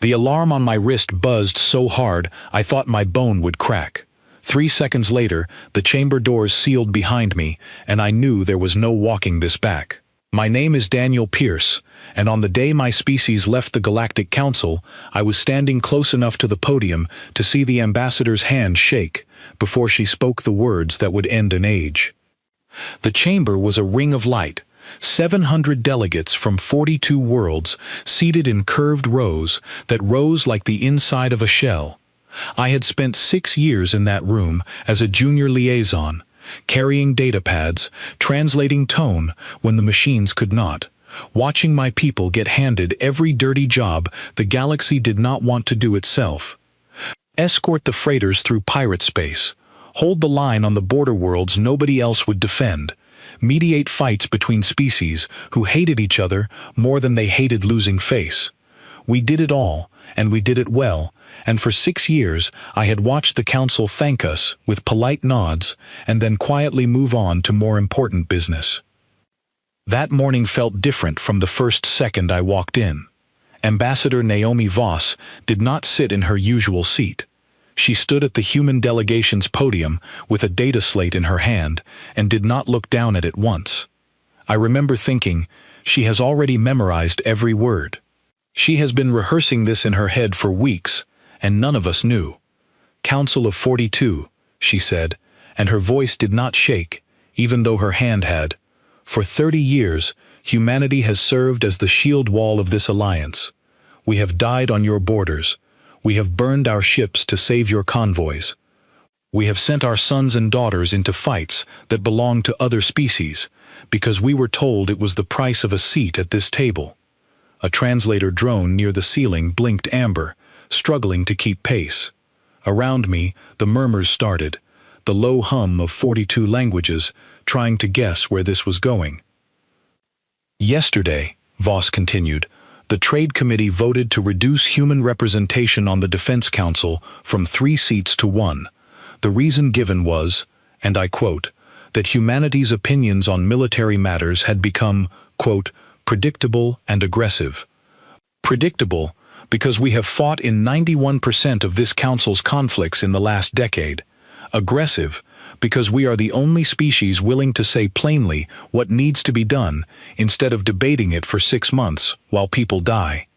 The alarm on my wrist buzzed so hard I thought my bone would crack. 3 seconds later, the chamber doors sealed behind me, and I knew there was no walking this back. My name is Daniel Pierce, and on the day my species left the Galactic Council, I was standing close enough to the podium to see the ambassador's hand shake before she spoke the words that would end an age. The chamber was a ring of light, 700 delegates from 42 worlds seated in curved rows that rose like the inside of a shell. I had spent 6 years in that room as a junior liaison, carrying datapads, translating tone when the machines could not, watching my people get handed every dirty job the galaxy did not want to do itself. Escort the freighters through pirate space, hold the line on the border worlds nobody else would defend, mediate fights between species who hated each other more than they hated losing face. We did it all, and we did it well, and for 6 years I had watched the council thank us with polite nods and then quietly move on to more important business. That morning felt different from the first second I walked in. Ambassador Naomi Voss did not sit in her usual seat. She stood at the human delegation's podium with a data slate in her hand and did not look down at it once. I remember thinking, she has already memorized every word. She has been rehearsing this in her head for weeks, and none of us knew. Council of 42, she said, and her voice did not shake, even though her hand had. For 30 years, humanity has served as the shield wall of this alliance. We have died on your borders. We have burned our ships to save your convoys. We have sent our sons and daughters into fights that belong to other species, because we were told it was the price of a seat at this table. A translator drone near the ceiling blinked amber, struggling to keep pace. Around me, the murmurs started, the low hum of 42 languages, trying to guess where this was going. Yesterday, Voss continued, the Trade Committee voted to reduce human representation on the Defense Council from 3 seats to 1. The reason given was, and I quote, that humanity's opinions on military matters had become, quote, predictable and aggressive. Predictable, because we have fought in 91% of this council's conflicts in the last decade. Aggressive, because we are the only species willing to say plainly what needs to be done instead of debating it for 6 months while people die.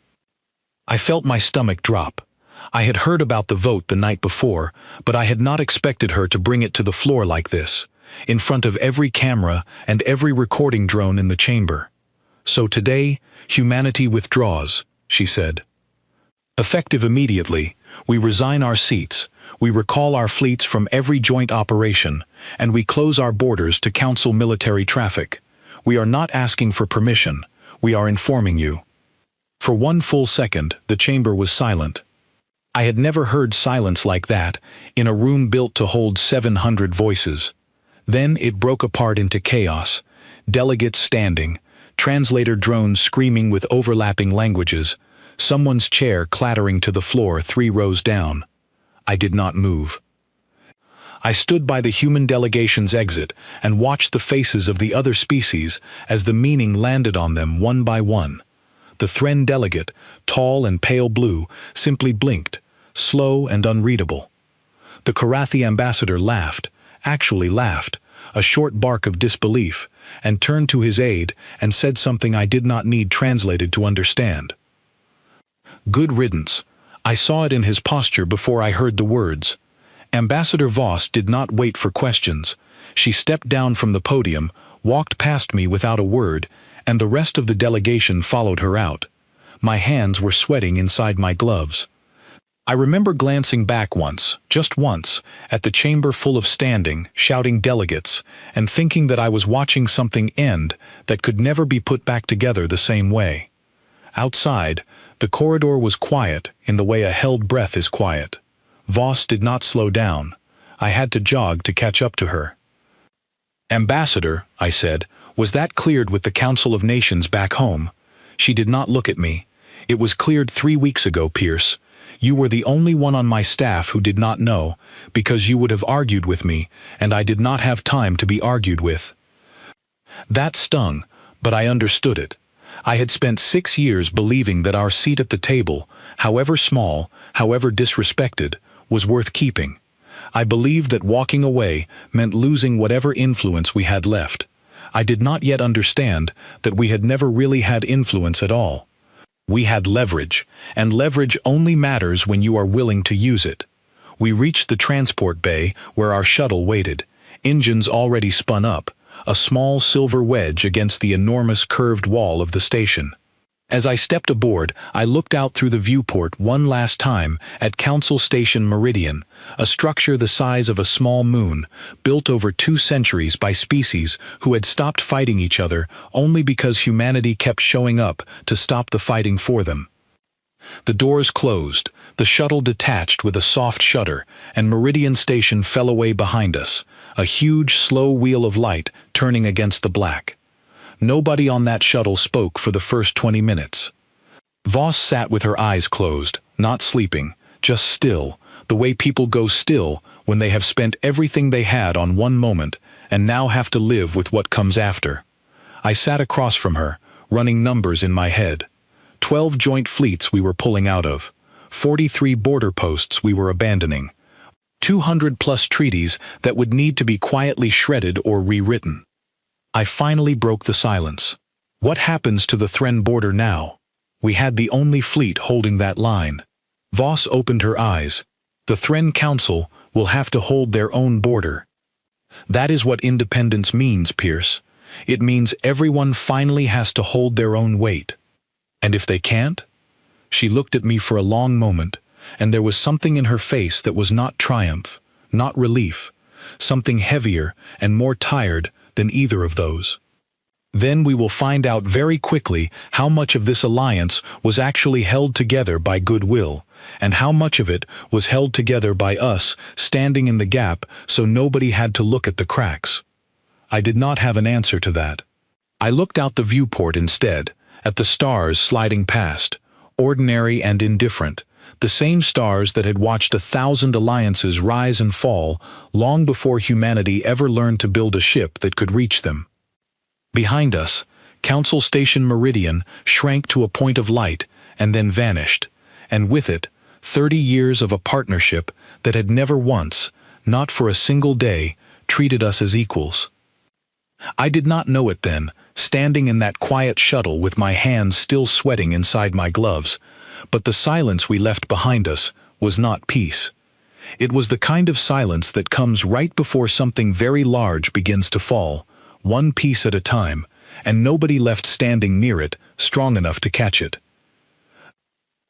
I felt my stomach drop. I had heard about the vote the night before, but I had not expected her to bring it to the floor like this, in front of every camera and every recording drone in the chamber. So today, humanity withdraws, she said. Effective immediately, we resign our seats, we recall our fleets from every joint operation, and we close our borders to council military traffic. We are not asking for permission, we are informing you. For 1 full second, the chamber was silent. I had never heard silence like that, in a room built to hold 700 voices. Then it broke apart into chaos, delegates standing, translator drones screaming with overlapping languages, someone's chair clattering to the floor 3 rows down. I did not move. I stood by the human delegation's exit and watched the faces of the other species as the meaning landed on them one by one. The Thren delegate, tall and pale blue, simply blinked, slow and unreadable. The Karathi ambassador laughed, actually laughed, a short bark of disbelief, and turned to his aide and said something I did not need translated to understand. Good riddance. I saw it in his posture before I heard the words. Ambassador Voss did not wait for questions. She stepped down from the podium, walked past me without a word, and the rest of the delegation followed her out. My hands were sweating inside my gloves. I remember glancing back once, just once, at the chamber full of standing, shouting delegates, and thinking that I was watching something end that could never be put back together the same way. Outside, the corridor was quiet in the way a held breath is quiet. Voss did not slow down. I had to jog to catch up to her. Ambassador, I said, was that cleared with the Council of Nations back home? She did not look at me. It was cleared 3 weeks ago, Pierce. You were the only one on my staff who did not know, because you would have argued with me, and I did not have time to be argued with. That stung, but I understood it. I had spent 6 years believing that our seat at the table, however small, however disrespected, was worth keeping. I believed that walking away meant losing whatever influence we had left. I did not yet understand that we had never really had influence at all. We had leverage, and leverage only matters when you are willing to use it. We reached the transport bay where our shuttle waited, engines already spun up, a small silver wedge against the enormous curved wall of the station. As I stepped aboard, I looked out through the viewport one last time at Council Station Meridian, a structure the size of a small moon, built over 2 centuries by species who had stopped fighting each other only because humanity kept showing up to stop the fighting for them. The doors closed, the shuttle detached with a soft shudder, and Meridian Station fell away behind us, a huge, slow wheel of light turning against the black. Nobody on that shuttle spoke for the first 20 minutes. Voss sat with her eyes closed, not sleeping, just still, the way people go still when they have spent everything they had on one moment and now have to live with what comes after. I sat across from her, running numbers in my head. 12 joint fleets we were pulling out of, 43 border posts we were abandoning, 200+ treaties that would need to be quietly shredded or rewritten. I finally broke the silence. What happens to the Thren border now? We had the only fleet holding that line. Voss opened her eyes. The Thren Council will have to hold their own border. That is what independence means, Pierce. It means everyone finally has to hold their own weight. And if they can't? She looked at me for a long moment, and there was something in her face that was not triumph, not relief, something heavier and more tired than either of those. Then we will find out very quickly how much of this alliance was actually held together by goodwill, and how much of it was held together by us standing in the gap so nobody had to look at the cracks. I did not have an answer to that. I looked out the viewport instead, at the stars sliding past, ordinary and indifferent, the same stars that had watched 1,000 alliances rise and fall long before humanity ever learned to build a ship that could reach them. Behind us, Council Station Meridian shrank to a point of light and then vanished, and with it, 30 years of a partnership that had never once, not for a single day, treated us as equals. I did not know it then, standing in that quiet shuttle with my hands still sweating inside my gloves, but the silence we left behind us was not peace. It was the kind of silence that comes right before something very large begins to fall, one piece at a time, and nobody left standing near it, strong enough to catch it.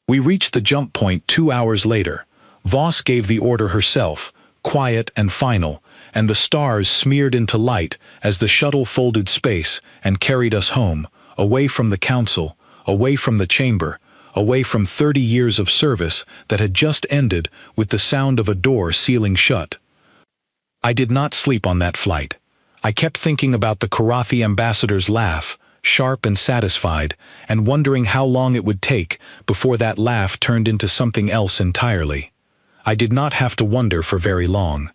We reached the jump point 2 hours later. Voss gave the order herself, quiet and final, and the stars smeared into light as the shuttle folded space and carried us home, away from the council, away from the chamber, away from 30 years of service that had just ended with the sound of a door sealing shut. I did not sleep on that flight. I kept thinking about the Karathi ambassador's laugh, sharp and satisfied, and wondering how long it would take before that laugh turned into something else entirely. I did not have to wonder for very long.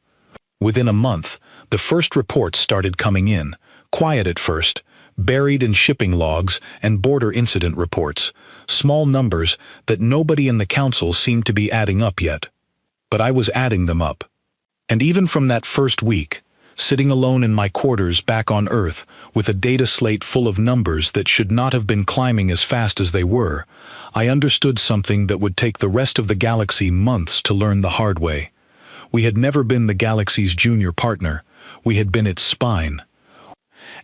Within a month, the first reports started coming in, quiet at first, buried in shipping logs and border incident reports, small numbers that nobody in the council seemed to be adding up yet. But I was adding them up. And even from that first week, sitting alone in my quarters back on Earth with a data slate full of numbers that should not have been climbing as fast as they were, I understood something that would take the rest of the galaxy months to learn the hard way. We had never been the galaxy's junior partner, we had been its spine.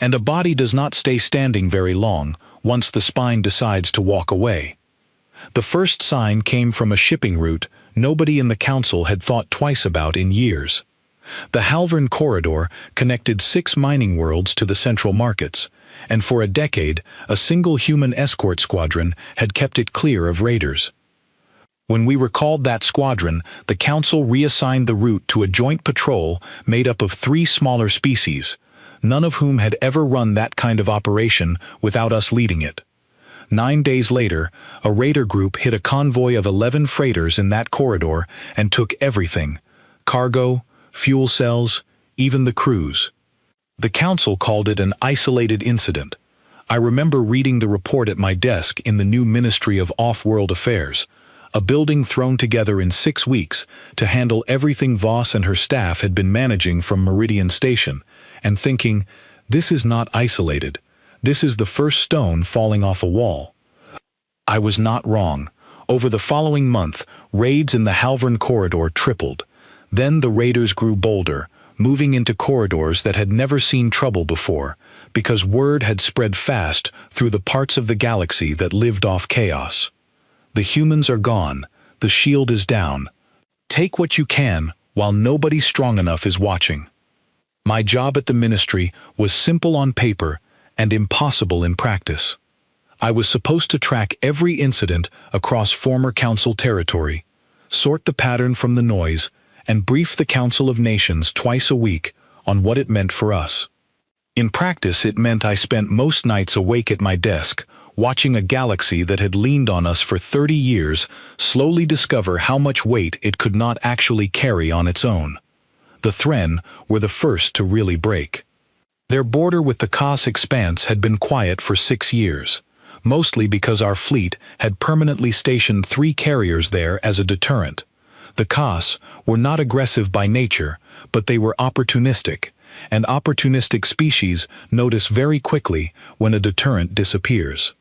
And a body does not stay standing very long once the spine decides to walk away. The first sign came from a shipping route nobody in the council had thought twice about in years. The Halvern corridor connected 6 mining worlds to the central markets, and for a decade, a single human escort squadron had kept it clear of raiders. When we recalled that squadron, the council reassigned the route to a joint patrol made up of 3 smaller species, none of whom had ever run that kind of operation without us leading it. 9 days later, a raider group hit a convoy of 11 freighters in that corridor and took everything: cargo, fuel cells, even the crews. The council called it an isolated incident. I remember reading the report at my desk in the new Ministry of Off-World Affairs. a building thrown together in 6 weeks to handle everything Voss and her staff had been managing from Meridian Station, and thinking, this is not isolated. This is the first stone falling off a wall. I was not wrong. Over the following month, raids in the Varn corridor tripled. Then the raiders grew bolder, moving into corridors that had never seen trouble before, because word had spread fast through the parts of the galaxy that lived off chaos. The humans are gone. The shield is down. Take what you can while nobody strong enough is watching. My job at the ministry was simple on paper and impossible in practice. I was supposed to track every incident across former Council territory, sort the pattern from the noise, and brief the Council of Nations twice a week on what it meant for us. In practice, it meant I spent most nights awake at my desk, watching a galaxy that had leaned on us for 30 years slowly discover how much weight it could not actually carry on its own. The Thren were the first to really break. Their border with the Kos expanse had been quiet for 6 years, mostly because our fleet had permanently stationed 3 carriers there as a deterrent. The Kos were not aggressive by nature, but they were opportunistic, and opportunistic species notice very quickly when a deterrent disappears.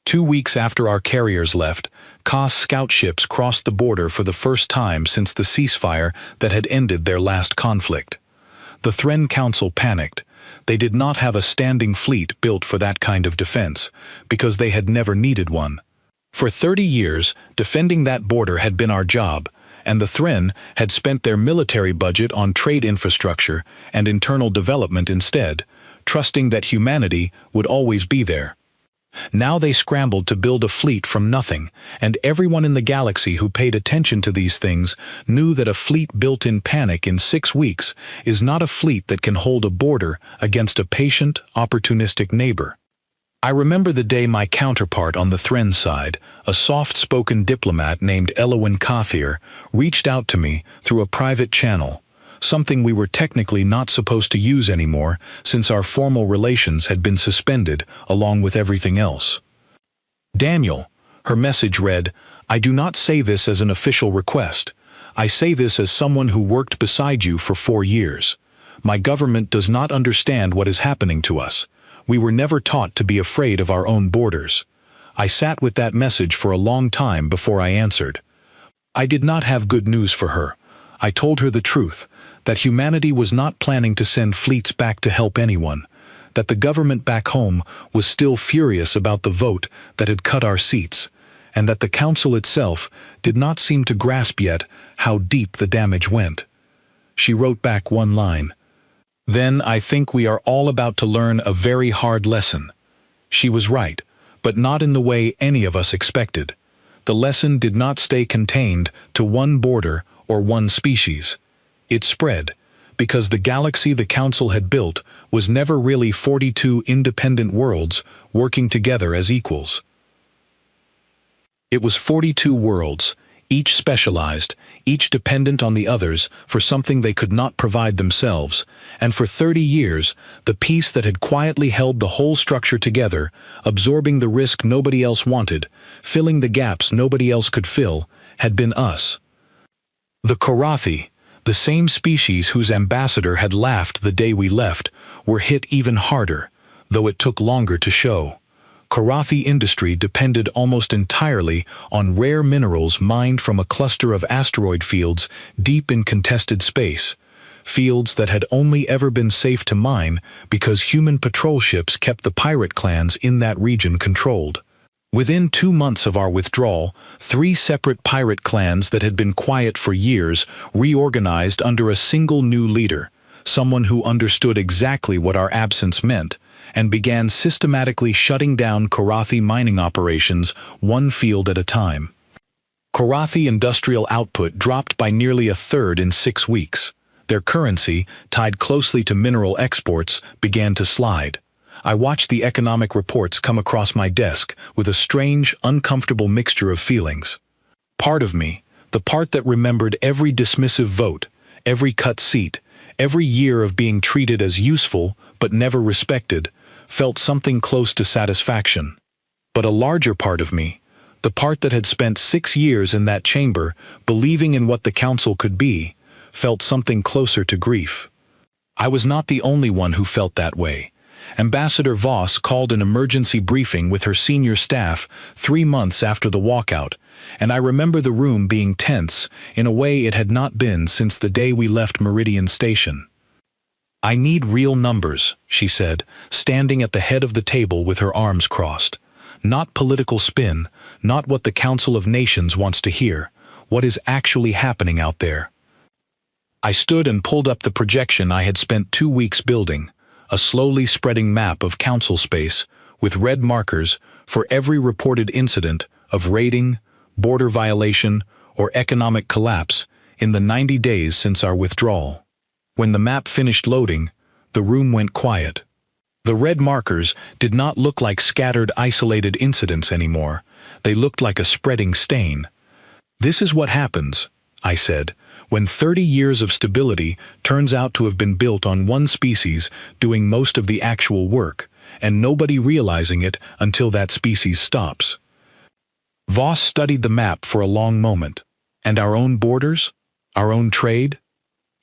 2 weeks after our carriers left, Kos scout ships crossed the border for the first time since the ceasefire that had ended their last conflict. The Thren Council panicked. They did not have a standing fleet built for that kind of defense, because they had never needed one. For 30 years, defending that border had been our job, and the Thren had spent their military budget on trade infrastructure and internal development instead, trusting that humanity would always be there. Now they scrambled to build a fleet from nothing, and everyone in the galaxy who paid attention to these things knew that a fleet built in panic in 6 weeks is not a fleet that can hold a border against a patient, opportunistic neighbor. I remember the day my counterpart on the Thren side, a soft-spoken diplomat named Elowin Kothier, reached out to me through a private channel, something we were technically not supposed to use anymore since our formal relations had been suspended along with everything else. Daniel, her message read, I do not say this as an official request. I say this as someone who worked beside you for 4 years. My government does not understand what is happening to us. We were never taught to be afraid of our own borders. I sat with that message for a long time before I answered. I did not have good news for her. I told her the truth, that humanity was not planning to send fleets back to help anyone, that the government back home was still furious about the vote that had cut our seats, and that the Council itself did not seem to grasp yet how deep the damage went. She wrote back one line. Then I think we are all about to learn a very hard lesson. She was right, but not in the way any of us expected. The lesson did not stay contained to one border or one species. It spread, because the galaxy the Council had built was never really 42 independent worlds working together as equals. It was 42 worlds, each specialized, each dependent on the others for something they could not provide themselves, and for 30 years, the piece that had quietly held the whole structure together, absorbing the risk nobody else wanted, filling the gaps nobody else could fill, had been us. The Korathi, the same species whose ambassador had laughed the day we left, were hit even harder, though it took longer to show. Korathi industry depended almost entirely on rare minerals mined from a cluster of asteroid fields deep in contested space, fields that had only ever been safe to mine because human patrol ships kept the pirate clans in that region controlled. Within 2 months of our withdrawal, 3 separate pirate clans that had been quiet for years reorganized under a single new leader, someone who understood exactly what our absence meant, and began systematically shutting down Korathi mining operations one field at a time. Korathi industrial output dropped by nearly a third in 6 weeks. Their currency, tied closely to mineral exports, began to slide. I watched the economic reports come across my desk with a strange, uncomfortable mixture of feelings. Part of me, the part that remembered every dismissive vote, every cut seat, every year of being treated as useful but never respected, felt something close to satisfaction. But a larger part of me, The part that had spent 6 years in that chamber, believing in what the council could be, felt something closer to grief. I was not the only one who felt that way. Ambassador Voss called an emergency briefing with her senior staff 3 months after the walkout, and I remember the room being tense in a way it had not been since the day we left Meridian Station. "I need real numbers," she said, standing at the head of the table with her arms crossed. "Not political spin, not what the Council of Nations wants to hear, what is actually happening out there." I stood and pulled up the projection I had spent 2 weeks building, a slowly spreading map of council space, with red markers for every reported incident of raiding, border violation, or economic collapse in the 90 days since our withdrawal. When the map finished loading, the room went quiet. The red markers did not look like scattered, isolated incidents anymore. They looked like a spreading stain. "This is what happens," I said, "when 30 years of stability turns out to have been built on one species doing most of the actual work, and nobody realizing it until that species stops." Voss studied the map for a long moment. "And our own borders? Our own trade?"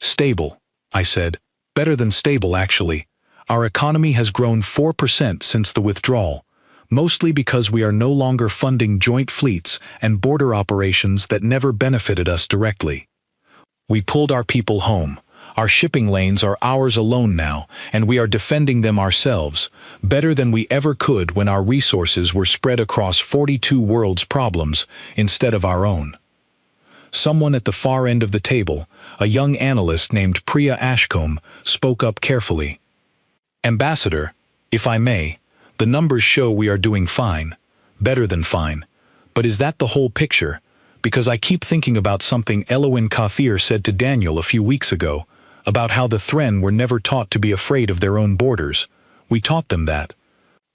"Stable," I said. "Better than stable, actually. Our economy has grown 4% since the withdrawal, mostly because we are no longer funding joint fleets and border operations that never benefited us directly. We pulled our people home. Our shipping lanes are ours alone now, and we are defending them ourselves, better than we ever could when our resources were spread across 42 worlds' problems instead of our own." Someone at the far end of the table, a young analyst named Priya Ashcombe, spoke up carefully. "Ambassador, if I may, the numbers show we are doing fine, better than fine. But is that the whole picture? Because I keep thinking about something Elowin Kathir said to Daniel a few weeks ago, about how the Thren were never taught to be afraid of their own borders. We taught them that.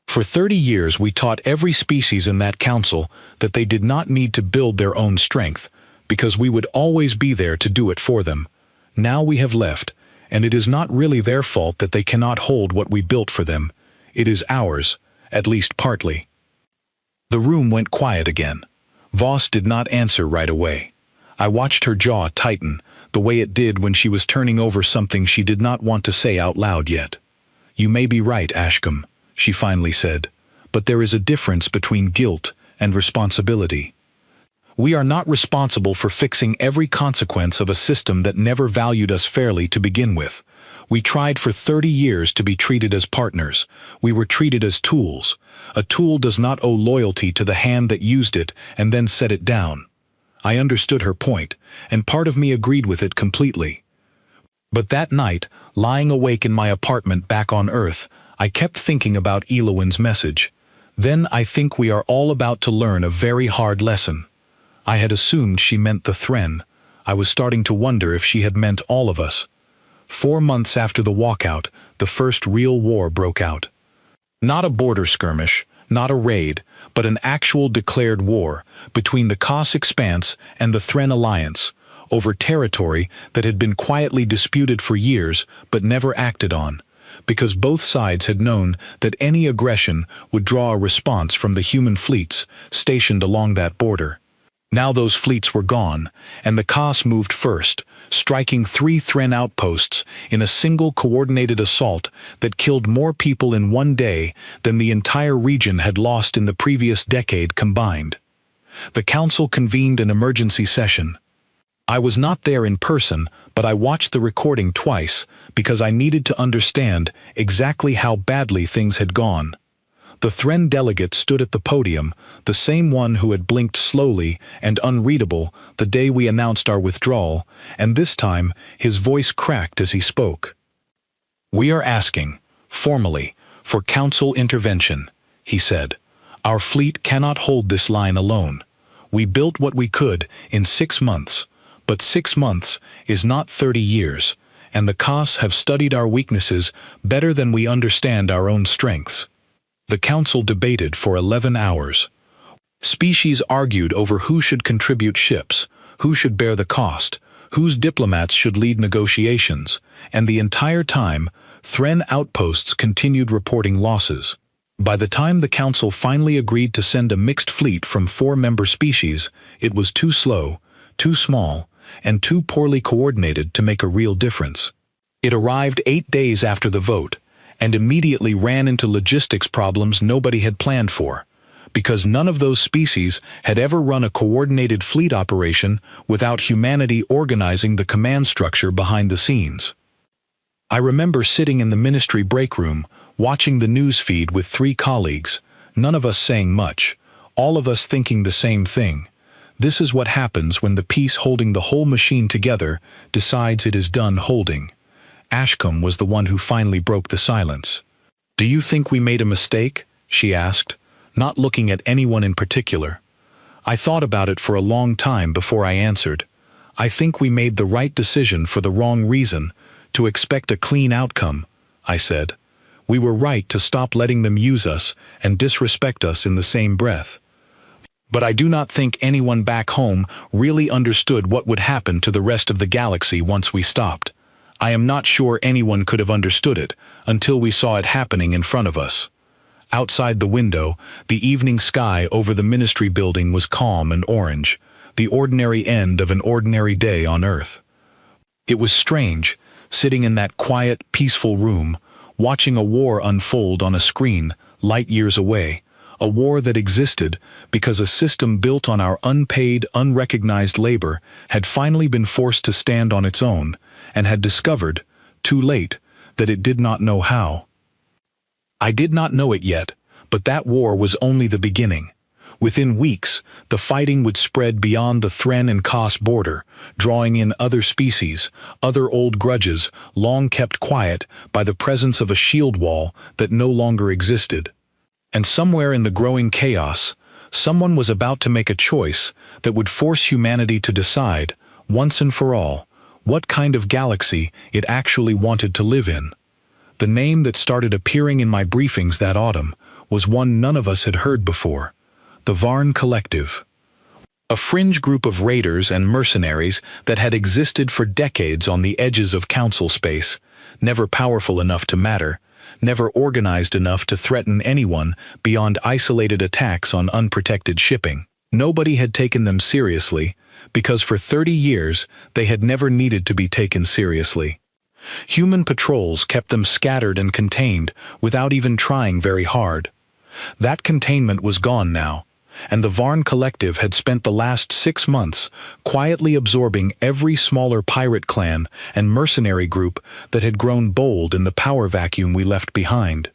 For 30 years we taught every species in that council that they did not need to build their own strength, because we would always be there to do it for them. Now we have left, and it is not really their fault that they cannot hold what we built for them. It is ours, at least partly." The room went quiet again. Voss did not answer right away. I watched her jaw tighten, the way it did when she was turning over something she did not want to say out loud yet. "You may be right, Ashcombe," she finally said, "but there is a difference between guilt and responsibility. We are not responsible for fixing every consequence of a system that never valued us fairly to begin with. We tried for 30 years to be treated as partners. We were treated as tools. A tool does not owe loyalty to the hand that used it and then set it down." I understood her point, and part of me agreed with it completely. But that night, lying awake in my apartment back on Earth, I kept thinking about Elowin's message. Then I think we are all about to learn a very hard lesson. I had assumed she meant the Thren. I was starting to wonder if she had meant all of us. 4 months after the walkout, the first real war broke out. Not a border skirmish, not a raid, but an actual declared war between the Kos Expanse and the Thren Alliance, over territory that had been quietly disputed for years but never acted on, because both sides had known that any aggression would draw a response from the human fleets stationed along that border. Now those fleets were gone, and the Kos moved first, striking 3 Thren outposts in a single coordinated assault that killed more people in one day than the entire region had lost in the previous decade combined. The council convened an emergency session. I was not there in person, but I watched the recording twice because I needed to understand exactly how badly things had gone. The Thren delegate stood at the podium, the same one who had blinked slowly and unreadable the day we announced our withdrawal, and this time his voice cracked as he spoke. "We are asking, formally, for council intervention," he said. "Our fleet cannot hold this line alone. We built what we could in 6 months, but 6 months is not 30 years, and the Kos have studied our weaknesses better than we understand our own strengths." The council debated for 11 hours. Species argued over who should contribute ships, who should bear the cost, whose diplomats should lead negotiations, and the entire time, Thren outposts continued reporting losses. By the time the Council finally agreed to send a mixed fleet from 4 member species, it was too slow, too small, and too poorly coordinated to make a real difference. It arrived 8 days after the vote, and immediately ran into logistics problems nobody had planned for, because none of those species had ever run a coordinated fleet operation without humanity organizing the command structure behind the scenes. I remember sitting in the ministry break room, watching the news feed with 3 colleagues, none of us saying much, all of us thinking the same thing. This is what happens when the piece holding the whole machine together decides it is done holding. Ashcombe was the one who finally broke the silence. "Do you think we made a mistake?" she asked, not looking at anyone in particular. I thought about it for a long time before I answered. "I think we made the right decision for the wrong reason, to expect a clean outcome," I said. "We were right to stop letting them use us and disrespect us in the same breath." But I do not think anyone back home really understood what would happen to the rest of the galaxy once we stopped. I am not sure anyone could have understood it until we saw it happening in front of us. Outside the window, the evening sky over the ministry building was calm and orange, the ordinary end of an ordinary day on Earth. It was strange, sitting in that quiet, peaceful room, watching a war unfold on a screen light years away, a war that existed because a system built on our unpaid, unrecognized labor had finally been forced to stand on its own, and had discovered, too late, that it did not know how. I did not know it yet, but that war was only the beginning. Within weeks, the fighting would spread beyond the Thren and Kos border, drawing in other species, other old grudges, long kept quiet by the presence of a shield wall that no longer existed. And somewhere in the growing chaos, someone was about to make a choice that would force humanity to decide, once and for all, what kind of galaxy it actually wanted to live in. The name that started appearing in my briefings that autumn was one none of us had heard before: the Varn Collective. A fringe group of raiders and mercenaries that had existed for decades on the edges of council space, never powerful enough to matter, never organized enough to threaten anyone beyond isolated attacks on unprotected shipping. Nobody had taken them seriously, because for 30 years they had never needed to be taken seriously. Human patrols kept them scattered and contained without even trying very hard. That containment was gone now, and the Varn Collective had spent the last 6 months quietly absorbing every smaller pirate clan and mercenary group that had grown bold in the power vacuum we left behind.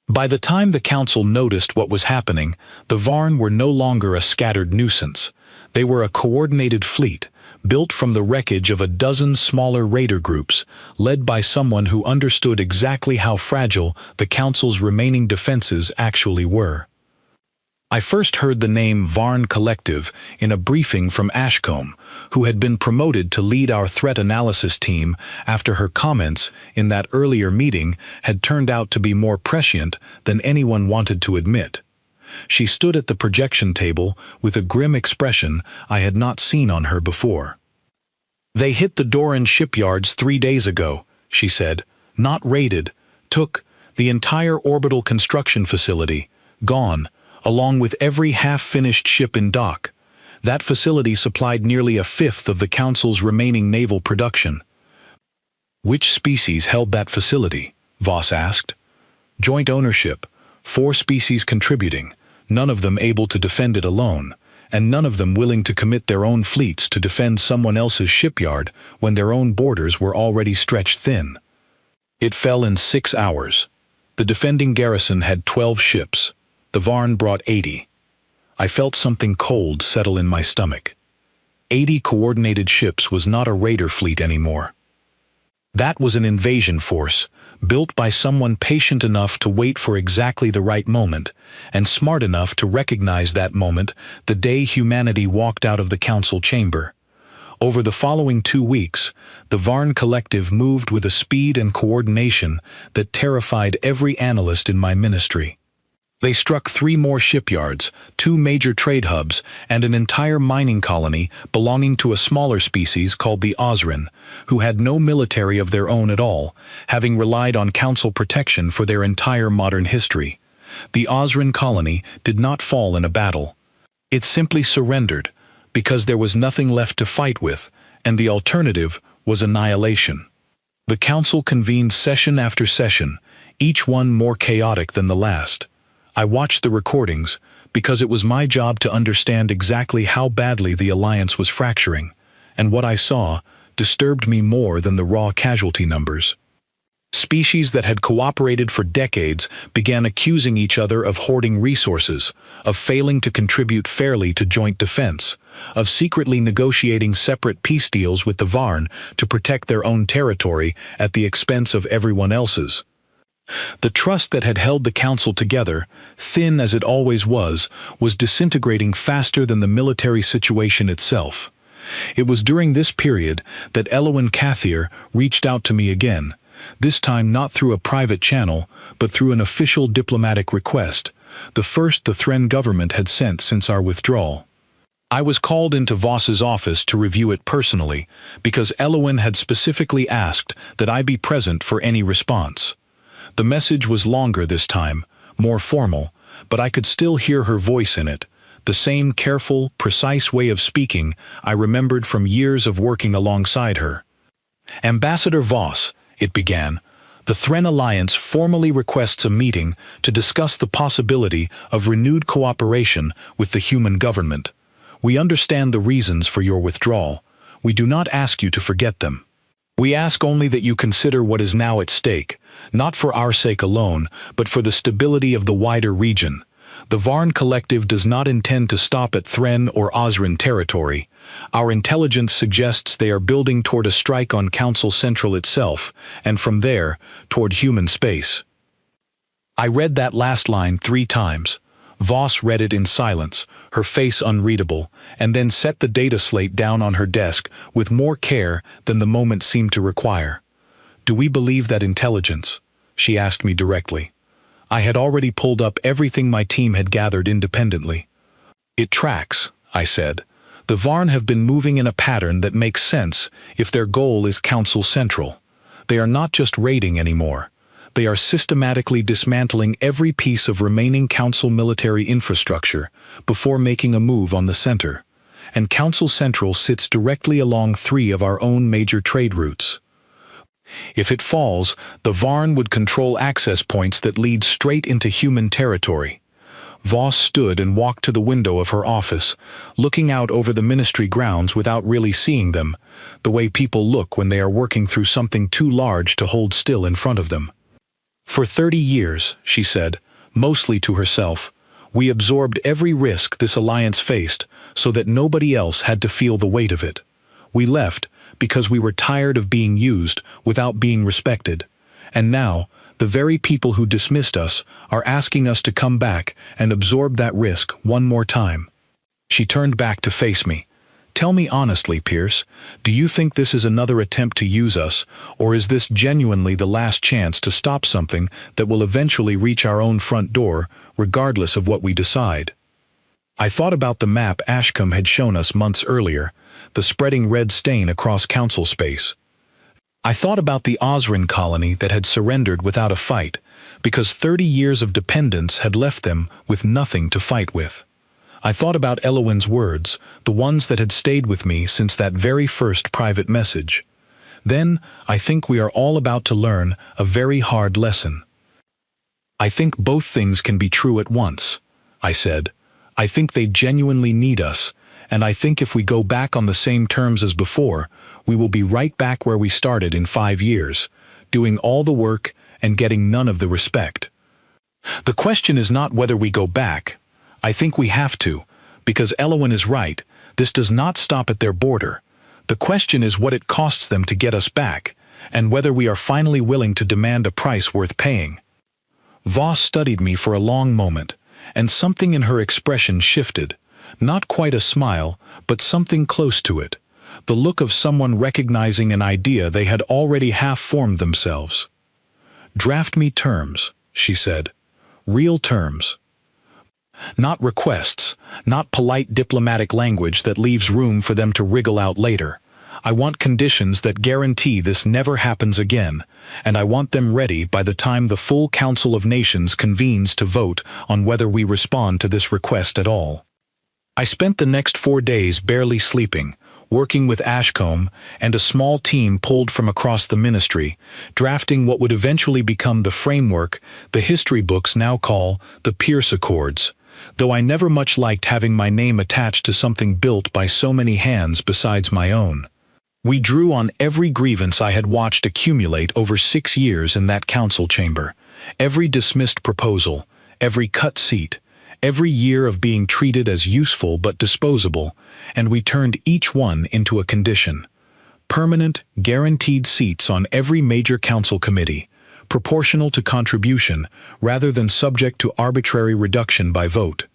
By the time the Council noticed what was happening, the Varn were no longer a scattered nuisance. They were a coordinated fleet, built from the wreckage of a dozen smaller raider groups, led by someone who understood exactly how fragile the Council's remaining defenses actually were. I first heard the name Varn Collective in a briefing from Ashcombe, who had been promoted to lead our threat analysis team after her comments in that earlier meeting had turned out to be more prescient than anyone wanted to admit. She stood at the projection table with a grim expression I had not seen on her before. "They hit the Doran shipyards 3 days ago," she said. "Not raided. Took the entire orbital construction facility. Gone, along with every half-finished ship in dock. That facility supplied nearly a fifth of the Council's remaining naval production." "Which species held that facility?" Voss asked. "Joint ownership, 4 species contributing, none of them able to defend it alone, and none of them willing to commit their own fleets to defend someone else's shipyard when their own borders were already stretched thin. It fell in 6 hours. The defending garrison had 12 ships. The Varn brought 80. I felt something cold settle in my stomach. 80 coordinated ships was not a raider fleet anymore. That was an invasion force, built by someone patient enough to wait for exactly the right moment, and smart enough to recognize that moment the day humanity walked out of the Council chamber. Over the following 2 weeks, the Varn Collective moved with a speed and coordination that terrified every analyst in my ministry. They struck 3 more shipyards, 2 major trade hubs, and an entire mining colony belonging to a smaller species called the Osran, who had no military of their own at all, having relied on Council protection for their entire modern history. The Osran colony did not fall in a battle. It simply surrendered, because there was nothing left to fight with, and the alternative was annihilation. The council convened session after session, each one more chaotic than the last. I watched the recordings, because it was my job to understand exactly how badly the alliance was fracturing, and what I saw disturbed me more than the raw casualty numbers. Species that had cooperated for decades began accusing each other of hoarding resources, of failing to contribute fairly to joint defense, of secretly negotiating separate peace deals with the Varn to protect their own territory at the expense of everyone else's. The trust that had held the council together, thin as it always was disintegrating faster than the military situation itself. It was during this period that Elwyn Cathier reached out to me again, this time not through a private channel, but through an official diplomatic request, the first the Thren government had sent since our withdrawal. I was called into Voss's office to review it personally, because Elwyn had specifically asked that I be present for any response. The message was longer this time, more formal, but I could still hear her voice in it, the same careful, precise way of speaking I remembered from years of working alongside her. "Ambassador Voss," it began, "the Thren Alliance formally requests a meeting to discuss the possibility of renewed cooperation with the human government. We understand the reasons for your withdrawal. We do not ask you to forget them. We ask only that you consider what is now at stake, not for our sake alone, but for the stability of the wider region. The Varn Collective does not intend to stop at Thren or Osran territory. Our intelligence suggests they are building toward a strike on Council Central itself, and from there, toward human space." I read that last line 3 times. Voss read it in silence, her face unreadable, and then set the data slate down on her desk with more care than the moment seemed to require. "Do we believe that intelligence?" she asked me directly. I had already pulled up everything my team had gathered independently. "It tracks," I said. "The Varn have been moving in a pattern that makes sense if their goal is Council Central. They are not just raiding anymore. They are systematically dismantling every piece of remaining Council military infrastructure before making a move on the center. And Council Central sits directly along 3 of our own major trade routes. If it falls, the Varn would control access points that lead straight into human territory." Voss stood and walked to the window of her office, looking out over the ministry grounds without really seeing them, the way people look when they are working through something too large to hold still in front of them. "For 30 years, she said, mostly to herself, we absorbed every risk this alliance faced so that nobody else had to feel the weight of it. We left because we were tired of being used without being respected. And now, the very people who dismissed us are asking us to come back and absorb that risk one more time." She turned back to face me. "Tell me honestly, Pierce, do you think this is another attempt to use us, or is this genuinely the last chance to stop something that will eventually reach our own front door, regardless of what we decide?" I thought about the map Ashcombe had shown us months earlier, the spreading red stain across council space. I thought about the Osran colony that had surrendered without a fight, because 30 years of dependence had left them with nothing to fight with. I thought about Elwyn's words, the ones that had stayed with me since that very first private message. Then, I think we are all about to learn a very hard lesson. "I think both things can be true at once," I said. "I think they genuinely need us, and I think if we go back on the same terms as before, we will be right back where we started in 5 years, doing all the work and getting none of the respect. The question is not whether we go back. I think we have to, because Elwyn is right, this does not stop at their border. The question is what it costs them to get us back, and whether we are finally willing to demand a price worth paying." Voss studied me for a long moment, and something in her expression shifted. Not quite a smile, but something close to it. The look of someone recognizing an idea they had already half-formed themselves. "Draft me terms," she said. "Real terms. Not requests, not polite diplomatic language that leaves room for them to wriggle out later. I want conditions that guarantee this never happens again, and I want them ready by the time the full Council of Nations convenes to vote on whether we respond to this request at all. I spent the next 4 days barely sleeping, working with Ashcombe and a small team pulled from across the ministry, drafting what would eventually become the framework the history books now call the Pierce Accords, though I never much liked having my name attached to something built by so many hands besides my own. We drew on every grievance I had watched accumulate over 6 years in that council chamber, every dismissed proposal, every cut seat, every year of being treated as useful but disposable, and we turned each one into a condition. Permanent, guaranteed seats on every major council committee, proportional to contribution rather than subject to arbitrary reduction by vote.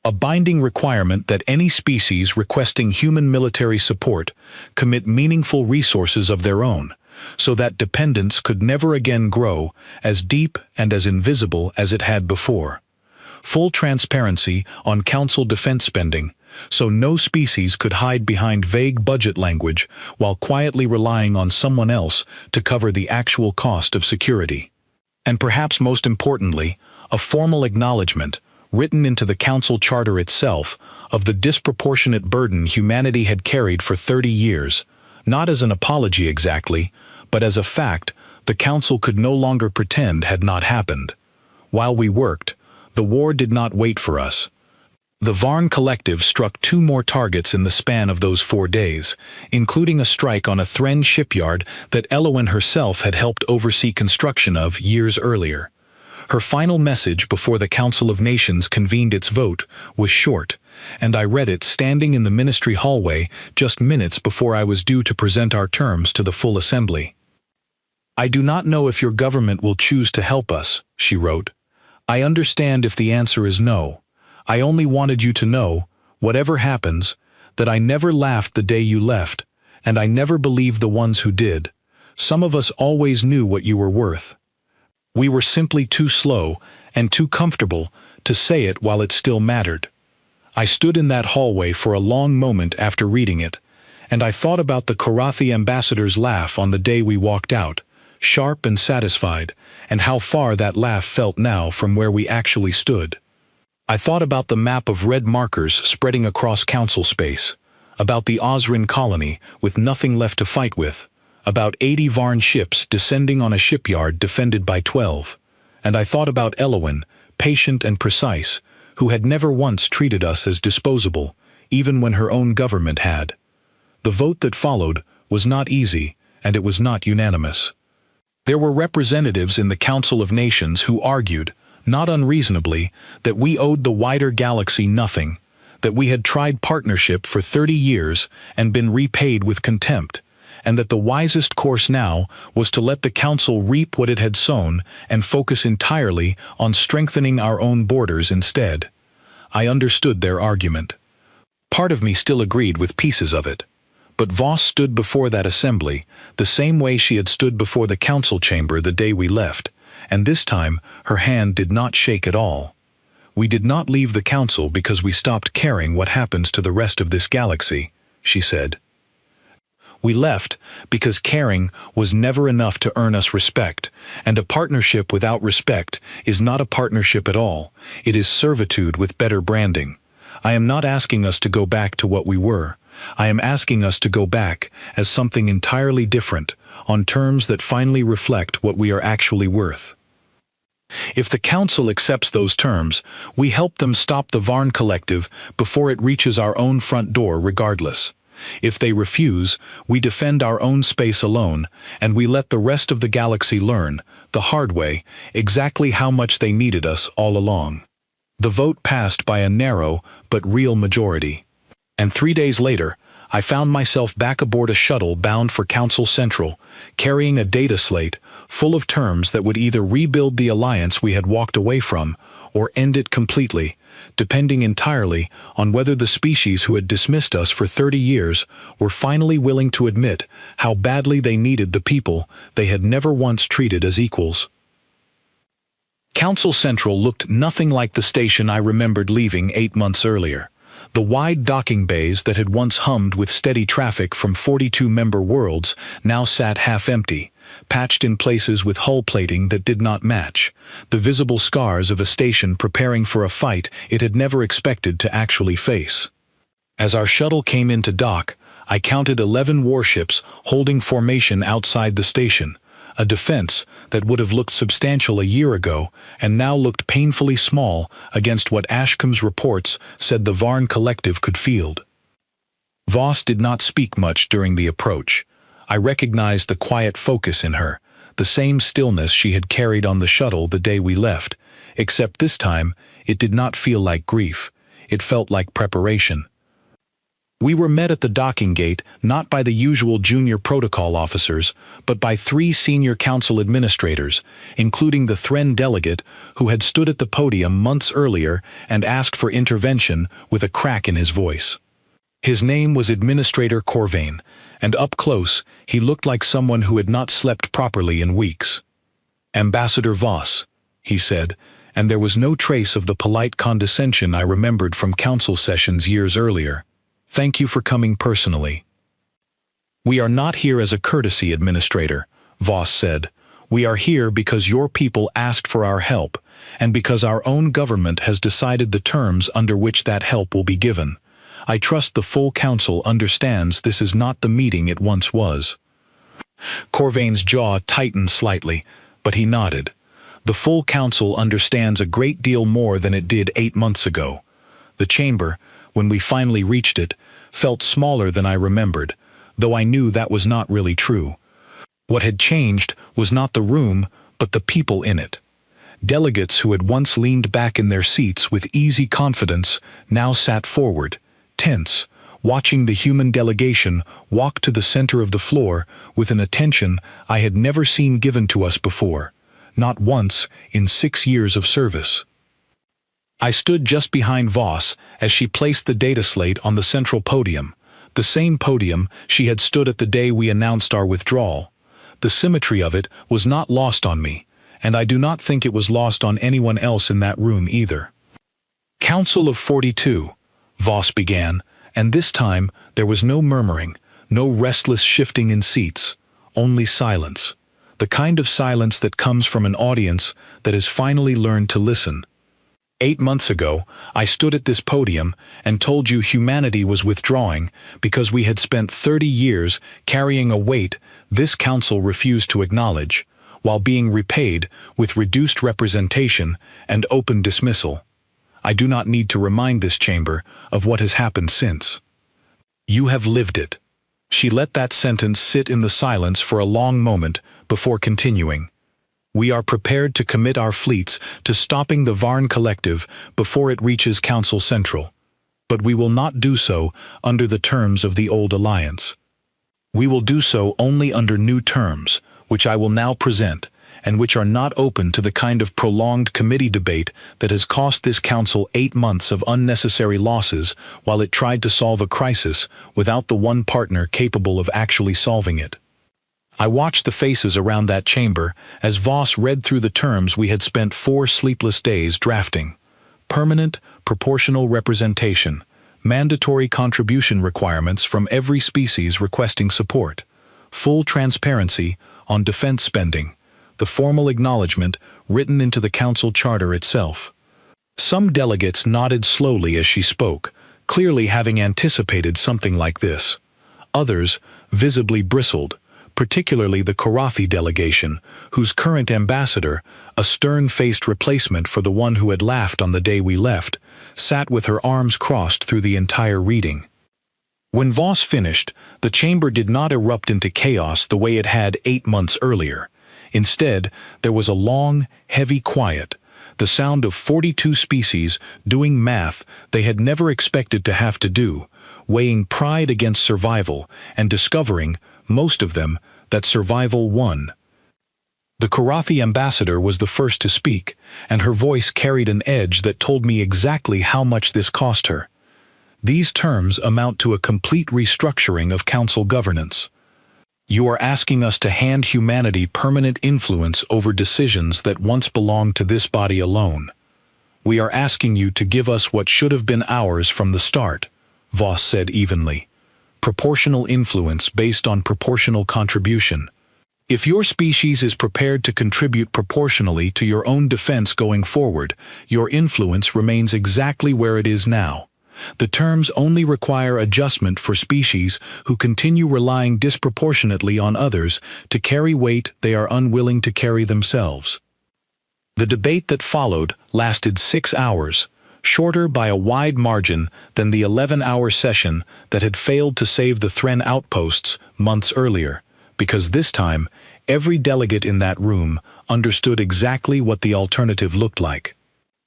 A binding requirement that any species requesting human military support commit meaningful resources of their own, so that dependence could never again grow as deep and as invisible as it had before. Full transparency on council defense spending, so no species could hide behind vague budget language while quietly relying on someone else to cover the actual cost of security. And perhaps most importantly, a formal acknowledgement, written into the council charter itself, of the disproportionate burden humanity had carried for 30 years, not as an apology exactly, but as a fact the council could no longer pretend had not happened. While we worked, the war did not wait for us. The Varn Collective struck 2 more targets in the span of those 4 days, including a strike on a Thren shipyard that Elowen herself had helped oversee construction of years earlier. Her final message before the Council of Nations convened its vote was short, and I read it standing in the ministry hallway just minutes before I was due to present our terms to the full assembly. "I do not know if your government will choose to help us," she wrote. "I understand if the answer is no. I only wanted you to know, whatever happens, that I never laughed the day you left, and I never believed the ones who did. Some of us always knew what you were worth. We were simply too slow and too comfortable to say it while it still mattered." I stood in that hallway for a long moment after reading it, and I thought about the Korathi ambassador's laugh on the day we walked out, sharp and satisfied, and how far that laugh felt now from where we actually stood. I thought about the map of red markers spreading across council space, about the Osrin colony with nothing left to fight with, about 80 Varn ships descending on a shipyard defended by 12, and I thought about Elowen, patient and precise, who had never once treated us as disposable, even when her own government had. The vote that followed was not easy, and it was not unanimous. There were representatives in the Council of Nations who argued, not unreasonably, that we owed the wider galaxy nothing, that we had tried partnership for 30 years and been repaid with contempt, and that the wisest course now was to let the Council reap what it had sown and focus entirely on strengthening our own borders instead. I understood their argument. Part of me still agreed with pieces of it. But Voss stood before that assembly, the same way she had stood before the council chamber the day we left, and this time her hand did not shake at all. "We did not leave the council because we stopped caring what happens to the rest of this galaxy," she said. "We left because caring was never enough to earn us respect, and a partnership without respect is not a partnership at all. It is servitude with better branding. I am not asking us to go back to what we were. I am asking us to go back as something entirely different, on terms that finally reflect what we are actually worth. If the Council accepts those terms, we help them stop the Varn Collective before it reaches our own front door regardless. If they refuse, we defend our own space alone, and we let the rest of the galaxy learn, the hard way, exactly how much they needed us all along." The vote passed by a narrow but real majority. And 3 days later, I found myself back aboard a shuttle bound for Council Central, carrying a data slate full of terms that would either rebuild the alliance we had walked away from or end it completely, depending entirely on whether the species who had dismissed us for 30 years were finally willing to admit how badly they needed the people they had never once treated as equals. Council Central looked nothing like the station I remembered leaving 8 months earlier. The wide docking bays that had once hummed with steady traffic from 42 member worlds now sat half empty, patched in places with hull plating that did not match, the visible scars of a station preparing for a fight it had never expected to actually face. As our shuttle came into dock, I counted 11 warships holding formation outside the station, a defense that would have looked substantial a year ago and now looked painfully small against what Ashcombe's reports said the Varn collective could field. Voss did not speak much during the approach. I recognized the quiet focus in her, the same stillness she had carried on the shuttle the day we left, except this time it did not feel like grief. It felt like preparation. We were met at the docking gate not by the usual junior protocol officers, but by 3 senior council administrators, including the Thren delegate who had stood at the podium months earlier and asked for intervention with a crack in his voice. His name was Administrator Corvain, and up close he looked like someone who had not slept properly in weeks. "Ambassador Voss," he said, and there was no trace of the polite condescension I remembered from council sessions years earlier. "Thank you for coming personally." "We are not here as a courtesy, Administrator," Voss said. "We are here because your people asked for our help, and because our own government has decided the terms under which that help will be given. I trust the full council understands this is not the meeting it once was." Corvain's jaw tightened slightly, but he nodded. "The full council understands a great deal more than it did 8 months ago. The chamber, when we finally reached it, felt smaller than I remembered, though I knew that was not really true. What had changed was not the room, but the people in it. Delegates who had once leaned back in their seats with easy confidence now sat forward, tense, watching the human delegation walk to the center of the floor with an attention I had never seen given to us before, not once in 6 years of service. I stood just behind Voss as she placed the data slate on the central podium, the same podium she had stood at the day we announced our withdrawal. The symmetry of it was not lost on me, and I do not think it was lost on anyone else in that room either. "Council of 42, Voss began, and this time there was no murmuring, no restless shifting in seats, only silence, the kind of silence that comes from an audience that has finally learned to listen. 8 months ago, I stood at this podium and told you humanity was withdrawing because we had spent 30 years carrying a weight this council refused to acknowledge, while being repaid with reduced representation and open dismissal. I do not need to remind this chamber of what has happened since. You have lived it." She let that sentence sit in the silence for a long moment before continuing. "We are prepared to commit our fleets to stopping the Varn collective before it reaches Council Central. But we will not do so under the terms of the old alliance. We will do so only under new terms, which I will now present, and which are not open to the kind of prolonged committee debate that has cost this council 8 months of unnecessary losses while it tried to solve a crisis without the one partner capable of actually solving it." I watched the faces around that chamber as Voss read through the terms we had spent 4 sleepless days drafting. Permanent, proportional representation, mandatory contribution requirements from every species requesting support, full transparency on defense spending, the formal acknowledgement written into the council charter itself. Some delegates nodded slowly as she spoke, clearly having anticipated something like this. Others visibly bristled, particularly the Korathi delegation, whose current ambassador, a stern-faced replacement for the one who had laughed on the day we left, sat with her arms crossed through the entire reading. When Voss finished, the chamber did not erupt into chaos the way it had 8 months earlier. Instead, there was a long, heavy quiet, the sound of 42 species doing math they had never expected to have to do, weighing pride against survival and discovering, most of them, that survival won. The Korathi ambassador was the first to speak, and her voice carried an edge that told me exactly how much this cost her. These terms amount to a complete restructuring of council governance. You are asking us to hand humanity permanent influence over decisions that once belonged to this body alone. We are asking you to give us what should have been ours from the start, Voss said evenly. Proportional influence based on proportional contribution. If your species is prepared to contribute proportionally to your own defense going forward, your influence remains exactly where it is now. The terms only require adjustment for species who continue relying disproportionately on others to carry weight they are unwilling to carry themselves. The debate that followed lasted 6 hours, shorter by a wide margin than the 11-hour session that had failed to save the Thren outposts months earlier, because this time, every delegate in that room understood exactly what the alternative looked like.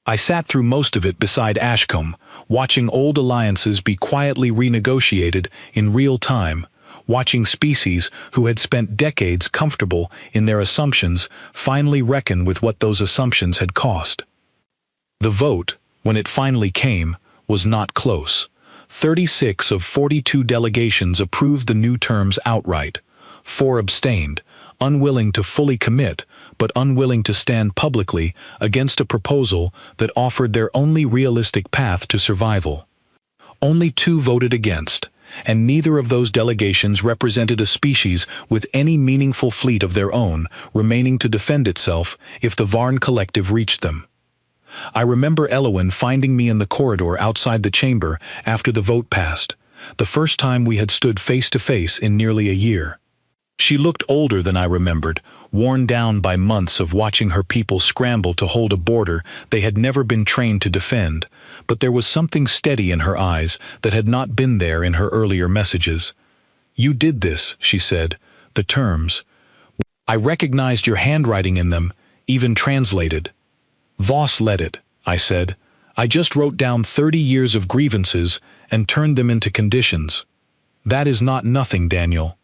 I sat through most of it beside Ashcombe, watching old alliances be quietly renegotiated in real time, watching species who had spent decades comfortable in their assumptions finally reckon with what those assumptions had cost. The vote, when it finally came, was not close. 36 of 42 delegations approved the new terms outright. 4 abstained, unwilling to fully commit, but unwilling to stand publicly against a proposal that offered their only realistic path to survival. Only 2 voted against, and neither of those delegations represented a species with any meaningful fleet of their own remaining to defend itself if the Varn collective reached them. I remember Elowyn finding me in the corridor outside the chamber after the vote passed, the first time we had stood face to face in nearly a year. She looked older than I remembered, worn down by months of watching her people scramble to hold a border they had never been trained to defend, but there was something steady in her eyes that had not been there in her earlier messages. "You did this," she said, "the terms. I recognized your handwriting in them, even translated." "Voss led it," I said. "I just wrote down 30 years of grievances and turned them into conditions." "That is not nothing, Daniel."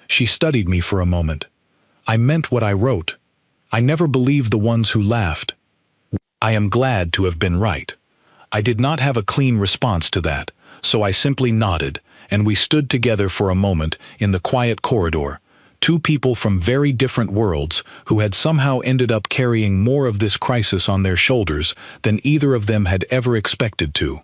She studied me for a moment. "I meant what I wrote. I never believed the ones who laughed." I am glad to have been right. I did not have a clean response to that, so I simply nodded, and we stood together for a moment in the quiet corridor, 2 people from very different worlds who had somehow ended up carrying more of this crisis on their shoulders than either of them had ever expected to.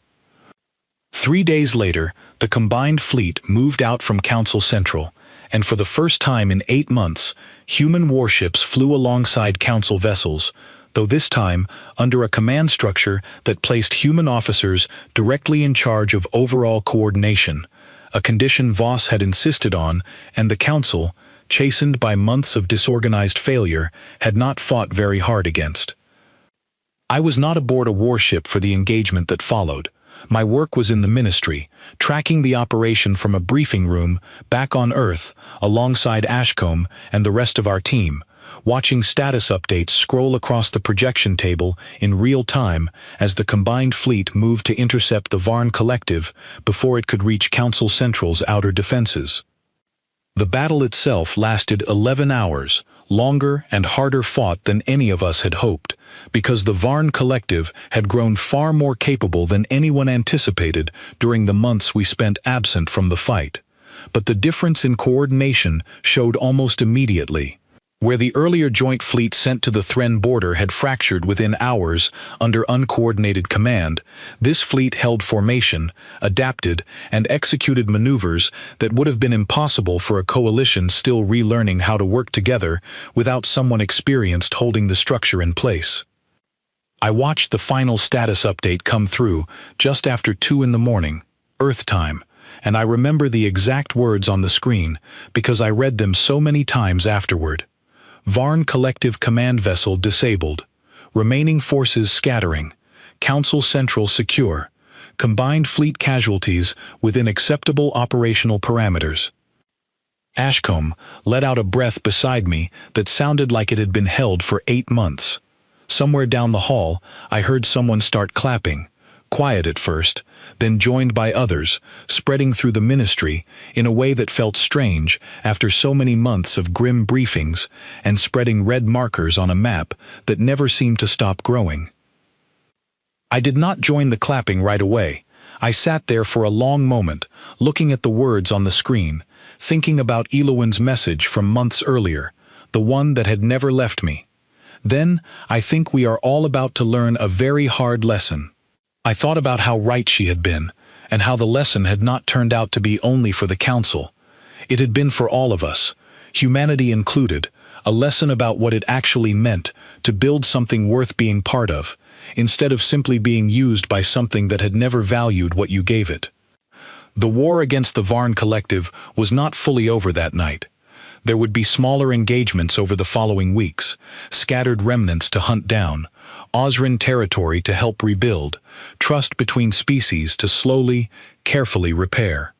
3 days later, the combined fleet moved out from Council Central, and for the first time in 8 months, human warships flew alongside Council vessels, though this time under a command structure that placed human officers directly in charge of overall coordination, a condition Voss had insisted on, and the Council, chastened by months of disorganized failure, had not fought very hard against. I was not aboard a warship for the engagement that followed. My work was in the Ministry, tracking the operation from a briefing room back on Earth alongside Ashcombe and the rest of our team, watching status updates scroll across the projection table in real time as the combined fleet moved to intercept the Varn collective before it could reach Council Central's outer defenses. The battle itself lasted 11 hours, longer and harder fought than any of us had hoped, because the Varn collective had grown far more capable than anyone anticipated during the months we spent absent from the fight. But the difference in coordination showed almost immediately. Where the earlier joint fleet sent to the Thren border had fractured within hours under uncoordinated command, this fleet held formation, adapted, and executed maneuvers that would have been impossible for a coalition still relearning how to work together without someone experienced holding the structure in place. I watched the final status update come through just after 2 in the morning, Earth time, and I remember the exact words on the screen because I read them so many times afterward. Varn Collective Command Vessel disabled. Remaining forces scattering. Council Central secure. Combined fleet casualties within acceptable operational parameters. Ashcombe let out a breath beside me that sounded like it had been held for 8 months. Somewhere down the hall, I heard someone start clapping. Quiet at first, then joined by others, spreading through the Ministry in a way that felt strange after so many months of grim briefings and spreading red markers on a map that never seemed to stop growing. I did not join the clapping right away. I sat there for a long moment, looking at the words on the screen, thinking about Elowyn's message from months earlier, the one that had never left me. Then, I think we are all about to learn a very hard lesson. I thought about how right she had been, and how the lesson had not turned out to be only for the council. It had been for all of us, humanity included, a lesson about what it actually meant to build something worth being part of, instead of simply being used by something that had never valued what you gave it. The war against the Varn collective was not fully over that night. There would be smaller engagements over the following weeks, scattered remnants to hunt down, Osran territory to help rebuild, trust between species to slowly, carefully repair.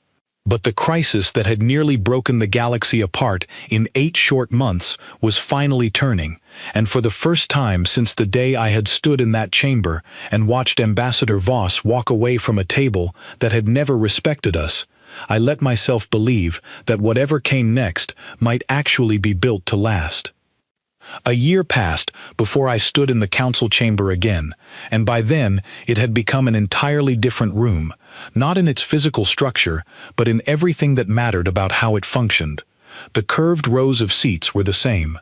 But the crisis that had nearly broken the galaxy apart in 8 short months was finally turning, and for the first time since the day I had stood in that chamber and watched Ambassador Voss walk away from a table that had never respected us, I let myself believe that whatever came next might actually be built to last. A year passed before I stood in the council chamber again, and by then it had become an entirely different room, not in its physical structure, but in everything that mattered about how it functioned. The curved rows of seats were the same.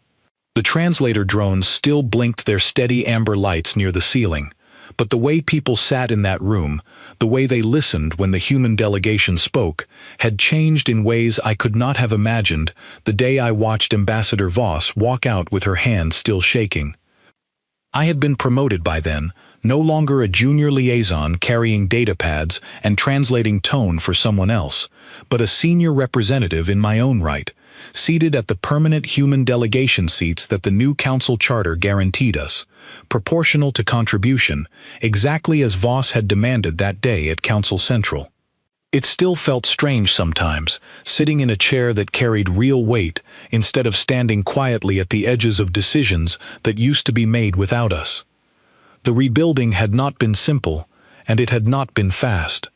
The translator drones still blinked their steady amber lights near the ceiling, but the way people sat in that room, the way they listened when the human delegation spoke, had changed in ways I could not have imagined the day I watched Ambassador Voss walk out with her hand still shaking. I had been promoted by then, no longer a junior liaison carrying datapads and translating tone for someone else, but a senior representative in my own right, seated at the permanent human delegation seats that the new council charter guaranteed us, proportional to contribution, exactly as Voss had demanded that day at Council Central. It still felt strange sometimes, sitting in a chair that carried real weight instead of standing quietly at the edges of decisions that used to be made without us. The rebuilding had not been simple, and it had not been fast.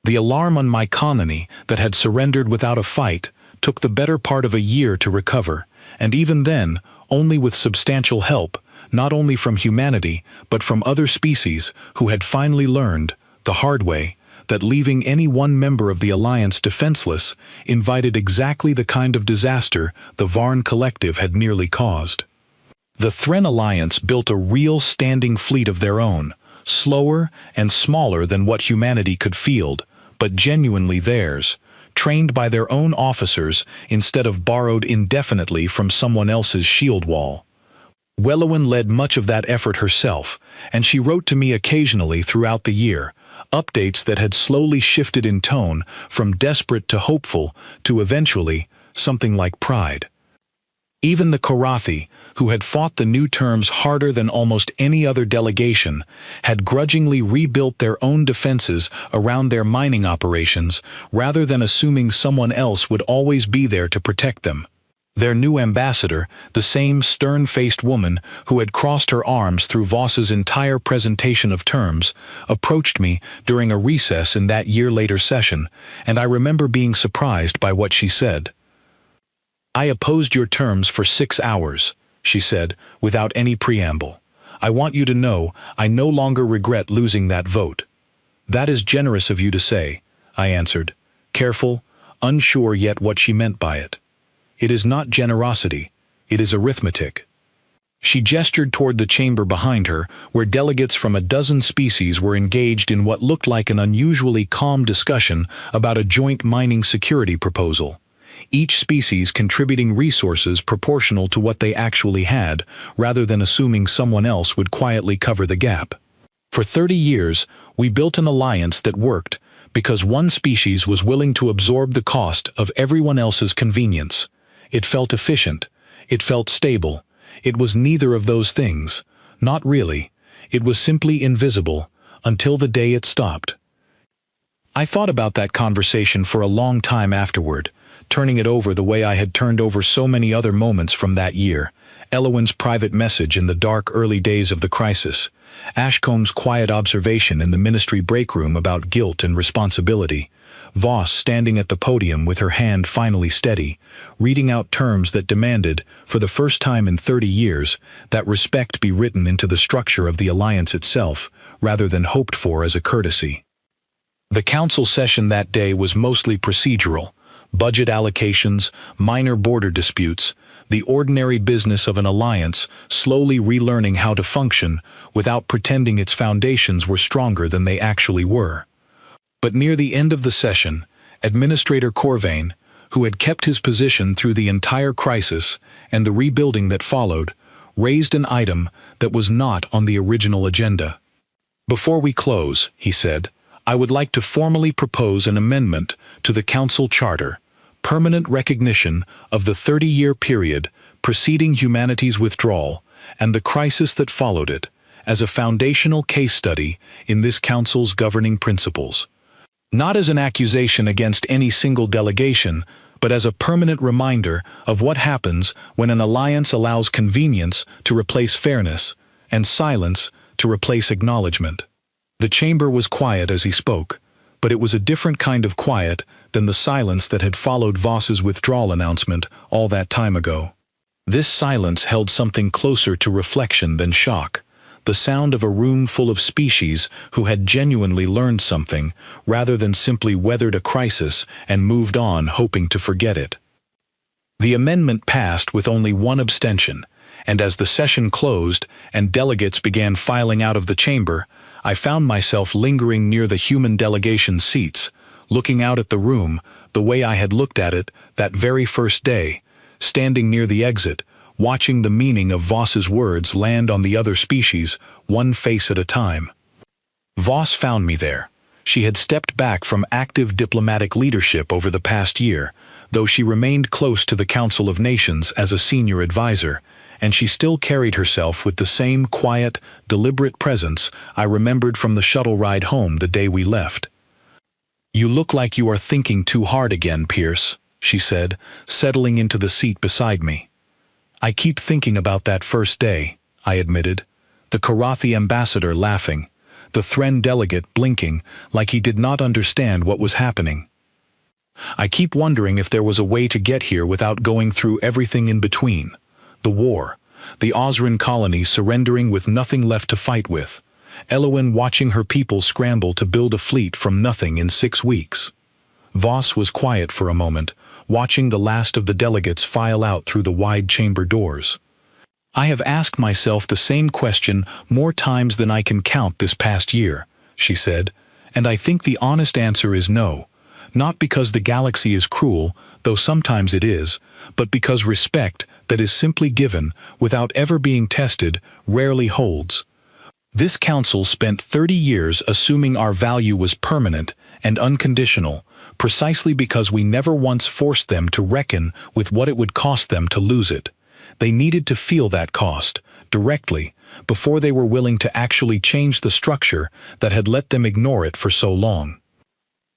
The alarm on my colony that had surrendered without a fight took the better part of a year to recover, and even then, only with substantial help, not only from humanity, but from other species who had finally learned, the hard way, that leaving any one member of the Alliance defenseless invited exactly the kind of disaster the Varn collective had nearly caused. The Thren Alliance built a real standing fleet of their own, slower and smaller than what humanity could field, but genuinely theirs, trained by their own officers instead of borrowed indefinitely from someone else's shield wall. Wellowen led much of that effort herself, and she wrote to me occasionally throughout the year, updates that had slowly shifted in tone from desperate to hopeful to eventually something like pride. Even the Korathi, who had fought the new terms harder than almost any other delegation, had grudgingly rebuilt their own defenses around their mining operations rather than assuming someone else would always be there to protect them. Their new ambassador, the same stern-faced woman who had crossed her arms through Voss's entire presentation of terms, approached me during a recess in that year-later session, and I remember being surprised by what she said. "I opposed your terms for 6 hours, she said, without any preamble. "I want you to know I no longer regret losing that vote." "That is generous of you to say," I answered, careful, unsure yet what she meant by it. "It is not generosity, it is arithmetic." She gestured toward the chamber behind her, where delegates from a dozen species were engaged in what looked like an unusually calm discussion about a joint mining security proposal, each species contributing resources proportional to what they actually had, rather than assuming someone else would quietly cover the gap. For 30 years, we built an alliance that worked because one species was willing to absorb the cost of everyone else's convenience. It felt efficient. It felt stable. It was neither of those things. Not really. It was simply invisible, until the day it stopped. I thought about that conversation for a long time afterward, turning it over the way I had turned over so many other moments from that year. Elowen's private message in the dark early days of the crisis, Ashcomb's quiet observation in the ministry break room about guilt and responsibility, Voss standing at the podium with her hand finally steady, reading out terms that demanded, for the first time in 30 years, that respect be written into the structure of the alliance itself, rather than hoped for as a courtesy. The council session that day was mostly procedural, budget allocations, minor border disputes, the ordinary business of an alliance slowly relearning how to function without pretending its foundations were stronger than they actually were. But near the end of the session, Administrator Corvain, who had kept his position through the entire crisis and the rebuilding that followed, raised an item that was not on the original agenda. "Before we close," he said, "I would like to formally propose an amendment to the Council Charter, permanent recognition of the 30-year period preceding humanity's withdrawal and the crisis that followed it, as a foundational case study in this Council's governing principles. Not as an accusation against any single delegation, but as a permanent reminder of what happens when an alliance allows convenience to replace fairness and silence to replace acknowledgement." The chamber was quiet as he spoke, but it was a different kind of quiet than the silence that had followed Voss's withdrawal announcement all that time ago. This silence held something closer to reflection than shock, the sound of a room full of species who had genuinely learned something, rather than simply weathered a crisis and moved on hoping to forget it. The amendment passed with only one abstention, and as the session closed and delegates began filing out of the chamber, I found myself lingering near the human delegation seats, looking out at the room the way I had looked at it that very first day, standing near the exit, watching the meaning of Voss's words land on the other species, one face at a time. Voss found me there. She had stepped back from active diplomatic leadership over the past year, though she remained close to the Council of Nations as a senior advisor, and she still carried herself with the same quiet, deliberate presence I remembered from the shuttle ride home the day we left. "You look like you are thinking too hard again, Pierce," she said, settling into the seat beside me. "I keep thinking about that first day," I admitted, the Karathi ambassador laughing, the Thren delegate blinking like he did not understand what was happening. "I keep wondering if there was a way to get here without going through everything in between. The war, the Osran colony surrendering with nothing left to fight with, Elowin watching her people scramble to build a fleet from nothing in 6 weeks." Voss was quiet for a moment, watching the last of the delegates file out through the wide chamber doors. "I have asked myself the same question more times than I can count this past year," she said, "and I think the honest answer is no. Not because the galaxy is cruel, though sometimes it is, but because respect that is simply given without ever being tested rarely holds. This council spent 30 years assuming our value was permanent and unconditional, precisely because we never once forced them to reckon with what it would cost them to lose it. They needed to feel that cost, directly, before they were willing to actually change the structure that had let them ignore it for so long."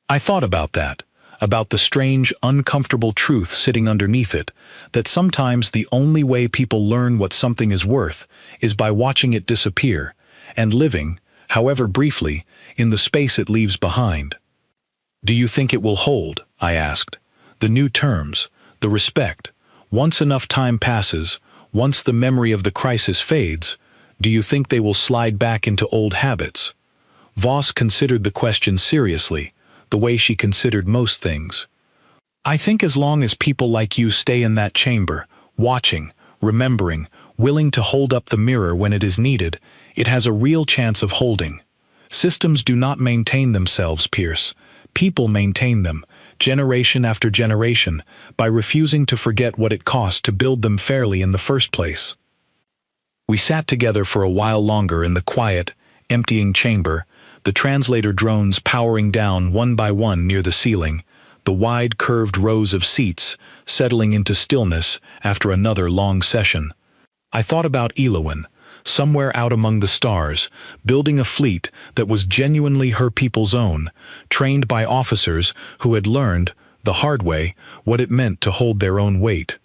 I thought about that, about the strange, uncomfortable truth sitting underneath it, that sometimes the only way people learn what something is worth is by watching it disappear, and living, however briefly, in the space it leaves behind. "Do you think it will hold?" I asked. "The new terms, the respect, once enough time passes, once the memory of the crisis fades, do you think they will slide back into old habits?" Voss considered the question seriously, the way she considered most things. "I think as long as people like you stay in that chamber, watching, remembering, willing to hold up the mirror when it is needed, it has a real chance of holding. Systems do not maintain themselves, Pierce. People maintain them, generation after generation, by refusing to forget what it cost to build them fairly in the first place." We sat together for a while longer in the quiet, emptying chamber, the translator drones powering down one by one near the ceiling, the wide curved rows of seats settling into stillness after another long session. I thought about Elowin, somewhere out among the stars, building a fleet that was genuinely her people's own, trained by officers who had learned, the hard way, what it meant to hold their own weight.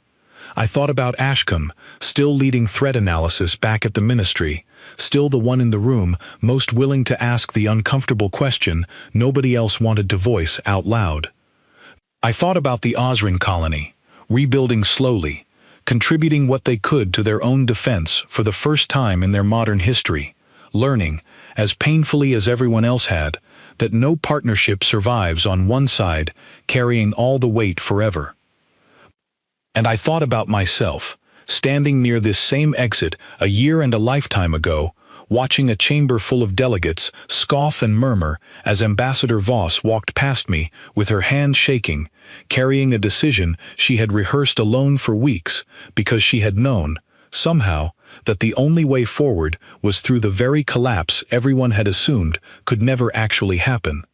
I thought about Ashcombe, still leading threat analysis back at the Ministry, still the one in the room most willing to ask the uncomfortable question nobody else wanted to voice out loud. I thought about the Osran colony, rebuilding slowly, contributing what they could to their own defense for the first time in their modern history, learning, as painfully as everyone else had, that no partnership survives on one side carrying all the weight forever. And I thought about myself, standing near this same exit a year and a lifetime ago, watching a chamber full of delegates scoff and murmur as Ambassador Voss walked past me with her hand shaking, carrying a decision she had rehearsed alone for weeks because she had known, somehow, that the only way forward was through the very collapse everyone had assumed could never actually happen.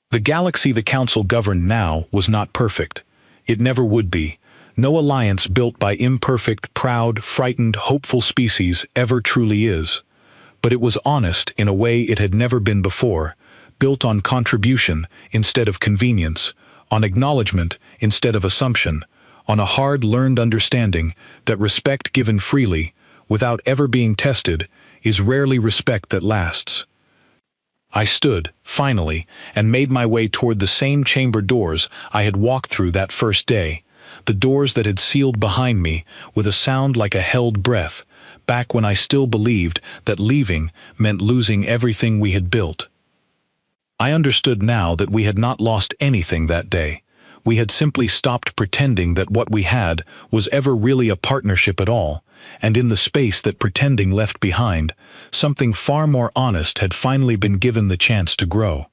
The galaxy the Council governed now was not perfect. It never would be. No alliance built by imperfect, proud, frightened, hopeful species ever truly is. But it was honest in a way it had never been before, built on contribution instead of convenience, on acknowledgement instead of assumption, on a hard-learned understanding that respect given freely, without ever being tested, is rarely respect that lasts. I stood, finally, and made my way toward the same chamber doors I had walked through that first day, the doors that had sealed behind me with a sound like a held breath, back when I still believed that leaving meant losing everything we had built. I understood now that we had not lost anything that day. We had simply stopped pretending that what we had was ever really a partnership at all, and in the space that pretending left behind, something far more honest had finally been given the chance to grow.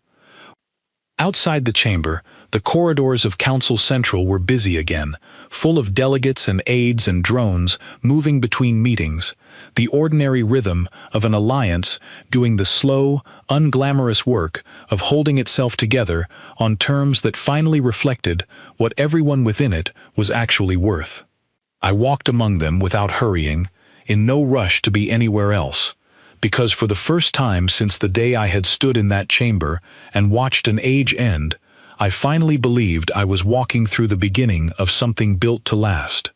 Outside the chamber, the corridors of Council Central were busy again, full of delegates and aides and drones moving between meetings, the ordinary rhythm of an alliance doing the slow, unglamorous work of holding itself together on terms that finally reflected what everyone within it was actually worth. I walked among them without hurrying, in no rush to be anywhere else, because for the first time since the day I had stood in that chamber and watched an age end, I finally believed I was walking through the beginning of something built to last.